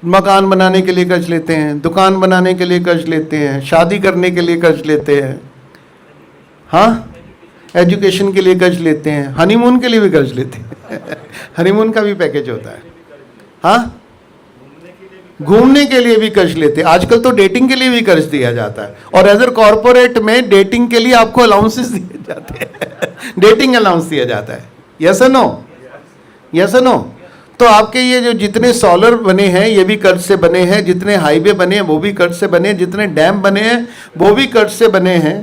मकान बनाने के लिए कर्ज लेते हैं, दुकान बनाने के लिए कर्ज लेते हैं, शादी करने के लिए कर्ज लेते हैं, हाँ, एजुकेशन के लिए कर्ज लेते हैं, हनीमून के लिए भी कर्ज लेते हैं हनीमून का भी पैकेज होता है, हाँ, घूमने के लिए भी कर्ज लेते हैं। आजकल तो डेटिंग के लिए भी कर्ज दिया जाता है, और एज ए कॉर्पोरेट में डेटिंग के लिए आपको अलाउंसेस दिए जाते हैं डेटिंग अलाउंस दिया जाता है। यस और नो? यस और नो? तो आपके ये जो जितने सोलर बने हैं ये भी कर्ज से बने हैं, जितने हाईवे बने हैं वो भी कर्ज से बने हैं, जितने डैम बने हैं वो भी कर्ज से बने हैं,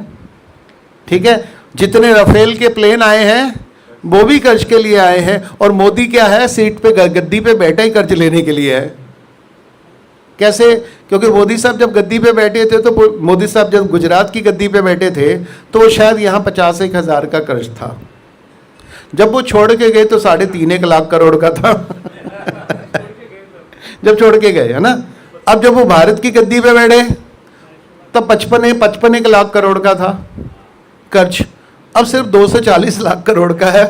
ठीक है, जितने राफेल के प्लेन आए हैं वो भी कर्ज के लिए आए हैं। और मोदी क्या है, सीट पे गद्दी पे बैठा ही कर्ज लेने के लिए है। कैसे? क्योंकि मोदी साहब जब गद्दी पे बैठे थे, तो मोदी साहब जब गुजरात की गद्दी पे बैठे थे तो वो शायद यहाँ 51,000 का कर्ज था। जब वो छोड़ के गए तो 3.5 लाख करोड़ का था जब छोड़ के गए, है ना। अब जब वो भारत की गद्दी पे बैठे तब 55 लाख करोड़ का था कर्ज, अब सिर्फ 240 लाख करोड़ का है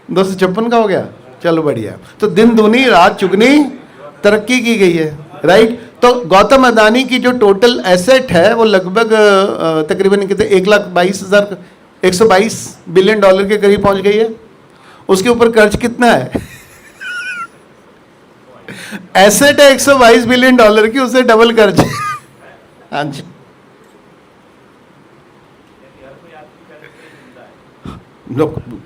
256 का हो गया। चलो बढ़िया। तो दिन दूनी रात चुगनी तरक्की की गई है, राइट। तो गौतम अदानी की जो टोटल एसेट है वो लगभग तकरीबन कितने 122 बिलियन डॉलर के करीब पहुंच गई है। उसके ऊपर कर्ज कितना है एसेट है 122 बिलियन डॉलर की, उससे डबल कर्ज है हाँ जी।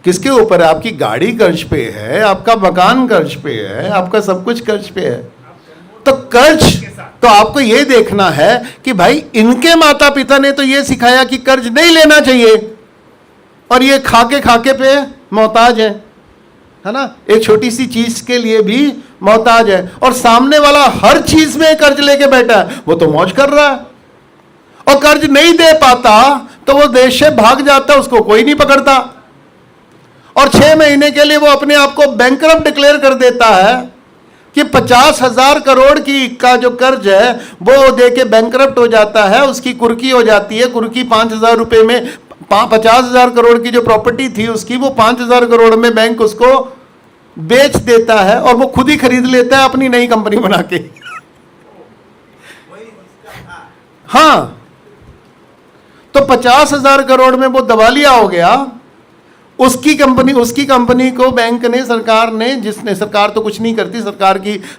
किसके ऊपर है? आपकी गाड़ी कर्ज पे है, आपका मकान कर्ज पे है, आपका सब कुछ कर्ज पे है। तो कर्ज, तो आपको यह देखना है कि भाई इनके माता पिता ने तो यह सिखाया कि कर्ज नहीं लेना चाहिए, और ये खाके पे मोहताज है ना, एक छोटी सी चीज के लिए भी मोहताज है। और सामने वाला हर चीज में कर्ज लेके बैठा है, वो तो मौज कर रहा है, और कर्ज नहीं दे पाता तो वो देश से भाग जाता है, उसको कोई नहीं पकड़ता। और 6 महीने के लिए वो अपने आप को बैंकरप्ट डिक्लेयर कर देता है कि 50,000 करोड़ की का जो कर्ज है वो देके बैंकरप्ट हो जाता है, उसकी कुर्की हो जाती है। कुर्की 5,000 रुपए में 50,000 करोड़ की जो प्रॉपर्टी थी उसकी, वो 5,000 करोड़ में बैंक उसको बेच देता है, और वो खुद ही खरीद लेता है अपनी नई कंपनी बना के हाँ। तो 50,000 करोड़ में वो दिवालिया हो गया। उसकी कंपनी को बैंक ने, सरकार ने, जिसने, सरकार तो कुछ नहीं करती,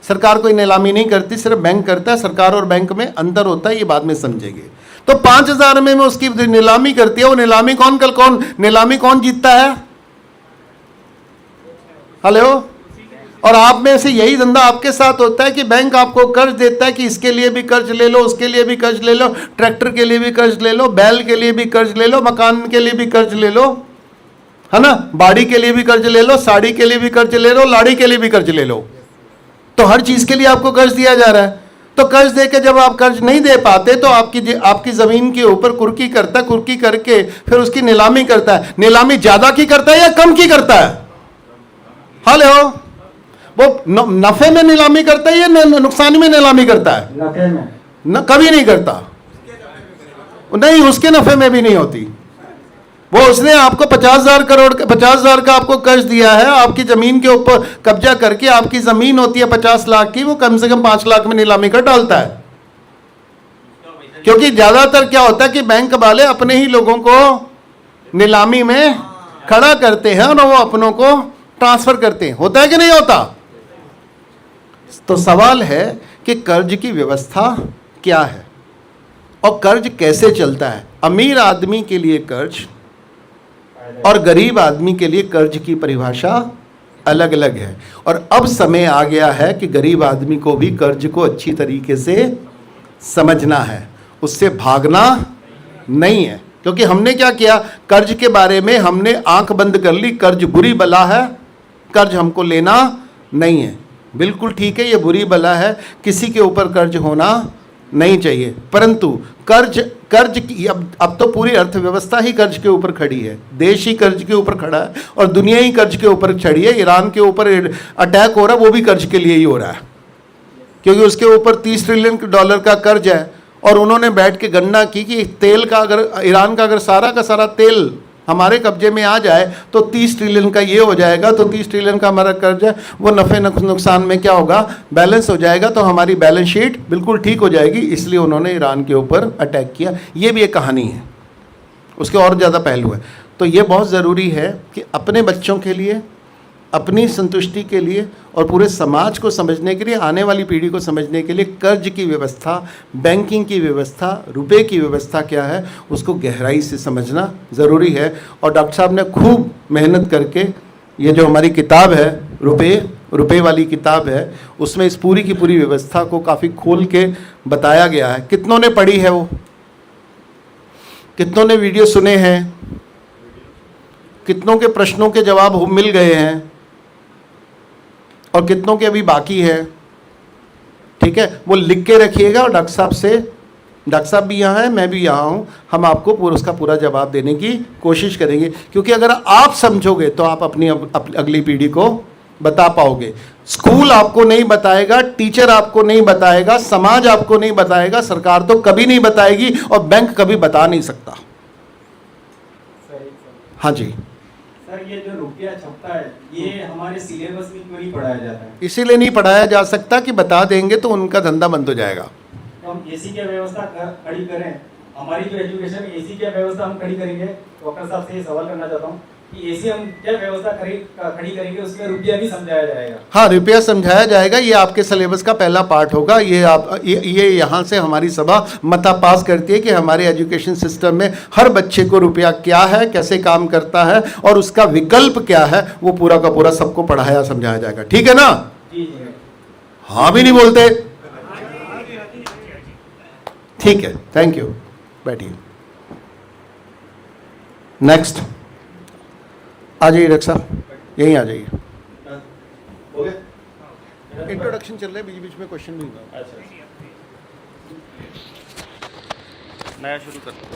सरकार कोई नीलामी नहीं करती, सिर्फ बैंक करता है। सरकार और बैंक में अंतर होता है, ये बाद में समझेंगे। तो 5,000 में उसकी नीलामी करती है। वो नीलामी कौन जीतता है? हेलो। और आप में से यही धंधा आपके साथ होता है कि बैंक आपको कर्ज देता है कि इसके लिए भी कर्ज ले लो, उसके लिए भी कर्ज ले लो, ट्रैक्टर के लिए भी कर्ज ले लो, बैल के लिए भी कर्ज ले लो, मकान के लिए भी कर्ज ले लो, है ना, बाड़ी के लिए भी कर्ज ले लो, साड़ी के लिए भी कर्ज ले लो, लाड़ी के लिए भी कर्ज ले लो। तो हर चीज के लिए आपको कर्ज दिया जा रहा है। तो कर्ज देके जब आप कर्ज नहीं दे पाते तो आपकी जमीन के ऊपर कुर्की करता है, कुर्की करके फिर उसकी नीलामी करता है। नीलामी ज्यादा की करता है या कम की करता है? हेलो। वो नफे में नीलामी करता है या नुकसान में नीलामी करता है? नफे में कभी नहीं करता, नहीं, उसके नफे में भी नहीं होती। वो उसने आपको 50,000 का आपको कर्ज दिया है, आपकी जमीन के ऊपर कब्जा करके, आपकी जमीन होती है 50 लाख की, वो कम से कम 5 लाख में नीलामी कर डालता है। क्योंकि ज्यादातर क्या होता है कि बैंक वाले अपने ही लोगों को नीलामी में खड़ा करते हैं और वो अपनों को ट्रांसफर करते हैं। होता है कि नहीं होता? तो सवाल है कि कर्ज की व्यवस्था क्या है और कर्ज कैसे चलता है। अमीर आदमी के लिए कर्ज और गरीब आदमी के लिए कर्ज की परिभाषा अलग अलग है। और अब समय आ गया है कि गरीब आदमी को भी कर्ज को अच्छी तरीके से समझना है, उससे भागना नहीं है। क्योंकि हमने क्या किया, कर्ज के बारे में हमने आंख बंद कर ली। कर्ज बुरी बला है, कर्ज हमको लेना नहीं है। बिल्कुल ठीक है, ये बुरी बला है, किसी के ऊपर कर्ज होना नहीं चाहिए। परंतु कर्ज की अब तो पूरी अर्थव्यवस्था ही कर्ज के ऊपर खड़ी है, देश ही कर्ज के ऊपर खड़ा है और दुनिया ही कर्ज के ऊपर खड़ी है। ईरान के ऊपर अटैक हो रहा है, वो भी कर्ज के लिए ही हो रहा है, क्योंकि उसके ऊपर 30 ट्रिलियन डॉलर का कर्ज है। और उन्होंने बैठ के गणना की कि तेल का, अगर ईरान का अगर सारा का सारा तेल हमारे कब्जे में आ जाए तो 30 ट्रिलियन का ये हो जाएगा, तो 30 ट्रिलियन का हमारा कर्जा वो नफ़े नुकसान में क्या होगा, बैलेंस हो जाएगा, तो हमारी बैलेंस शीट बिल्कुल ठीक हो जाएगी। इसलिए उन्होंने ईरान के ऊपर अटैक किया। ये भी एक कहानी है, उसके और ज़्यादा पहलू है। तो ये बहुत ज़रूरी है कि अपने बच्चों के लिए, अपनी संतुष्टि के लिए और पूरे समाज को समझने के लिए, आने वाली पीढ़ी को समझने के लिए कर्ज की व्यवस्था, बैंकिंग की व्यवस्था, रुपए की व्यवस्था क्या है, उसको गहराई से समझना ज़रूरी है। और डॉक्टर साहब ने खूब मेहनत करके ये जो हमारी किताब है, रुपए वाली किताब है, उसमें इस पूरी की पूरी व्यवस्था को काफ़ी खोल के बताया गया है। कितनों ने पढ़ी है वो? कितनों ने वीडियो सुने हैं? कितनों के प्रश्नों के जवाब मिल गए हैं और कितनों के अभी बाकी है? ठीक है, वो लिख के रखिएगा और डॉक्टर साहब भी यहाँ हैं, मैं भी यहाँ हूँ, हम आपको उसका पूरा जवाब देने की कोशिश करेंगे। क्योंकि अगर आप समझोगे तो आप अपनी अगली पीढ़ी को बता पाओगे। स्कूल आपको नहीं बताएगा, टीचर आपको नहीं बताएगा, समाज आपको नहीं बताएगा, सरकार तो कभी नहीं बताएगी और बैंक कभी बता नहीं सकता। हाँ जी सर, ये जो रुपया छपता है ये हमारे सिलेबस में क्यों नहीं पढ़ाया जाता है? इसीलिए नहीं पढ़ाया जा सकता कि बता देंगे तो उनका धंधा बंद हो जाएगा। तो हम एसी की व्यवस्था खड़ी करें, हमारी जो एजुकेशन में एसी की व्यवस्था हम खड़ी करेंगे। डॉक्टर साहब से ये सवाल करना चाहता हूँ कि एसी हम क्या व्यवस्था खड़ी करेंगे, उसमें रुपया भी समझाया जाएगा? हाँ, रुपया समझाया जाएगा, ये आपके सिलेबस का पहला पार्ट होगा। ये यहाँ से हमारी सभा मता पास करती है कि हमारे एजुकेशन सिस्टम में हर बच्चे को रुपया क्या है, कैसे काम करता है और उसका विकल्प क्या है, वो पूरा का पूरा सबको पढ़ाया समझाया जाएगा। ठीक है ना? जी। हाँ भी नहीं बोलते। ठीक है, थैंक यू, बैठिए। नेक्स्ट आ जाइए डॉक्टर साहब, यहीं आ जाइए। इंट्रोडक्शन चल रहा है, बीच बीच में क्वेश्चन भी होगा। अच्छा, नया शुरू करते हैं।